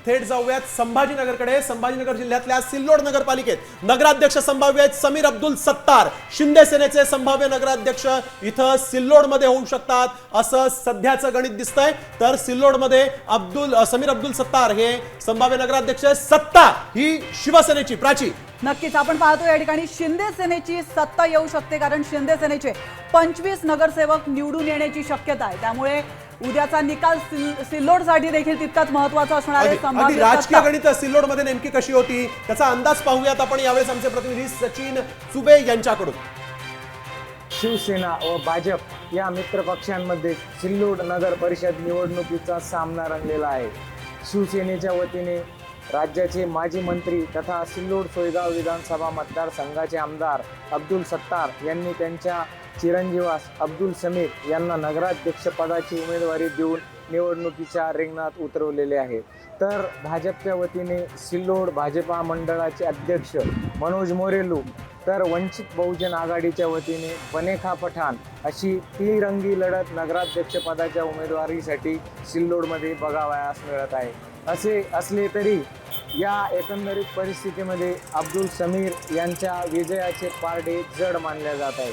थेट जाऊयात संभाजीनगरकडे। संभाजीनगर जिल्ह्यातल्या सिल्लोड नगरपालिकेत नगराध्यक्ष संभाव्य आहेत समीर अब्दुल सत्तार। शिंदे सेनेचे संभाव्य नगराध्यक्ष इथं सिल्लोड मध्ये होऊ शकतात असं सध्याचं गणित दिसतंय। तर सिल्लोड मध्ये समीर अब्दुल सत्तार हे संभाव्य नगराध्यक्ष। सत्ता ही शिवसेनेची। प्राची, नक्कीच आपण पाहतो या ठिकाणी शिंदे सेनेची सत्ता येऊ शकते, कारण शिंदे सेनेचे 25 नगरसेवक निवडून येण्याची शक्यता आहे। त्यामुळे उद्याचा निकाल सिल्लोडसाठी देखील तितकाच महत्त्वाचा असणार आहे। संभाव्य राजकीय गणित सिल्लोड मध्ये नेमकी कशी होती त्याचा अंदाज पाहूयात आपण यावेळेस आमचे प्रतिनिधी सचिन चुबे यांच्याकडून। शिवसेना व भाजप या मित्र पक्षांमध्ये सिल्लोड नगर परिषद निवडणुकीचा सामना रंगलेला आहे। शिवसेनेच्या वतीने राज्याचे माजी मंत्री तथा सिल्लोड सोयगाव विधानसभा मतदारसंघाचे आमदार अब्दुल सत्तार यांनी त्यांच्या चिरंजीवास अब्दुल समीर यांना नगराध्यक्ष पदाची उमेदवारी देऊन निवडणुकीच्या रिंगणात उतरवलेले आहे। तर भाजपच्या वतीने सिल्लोड भाजपा मंडळाचे अध्यक्ष मनोज मोरेलू, तर वंचित बहुजन आघाडीच्या वतीने बनेखा पठाण अशी तिरंगी लढत नगराध्यक्ष पदाच्या उमेदवारीसाठी सिल्लोडमध्ये बघावयास मिळत आहे। असे असले तरी या एकंदरीत परिस्थितीमध्ये अब्दुल समीर यांच्या विजयाचे पारडे जड मानले जात आहे।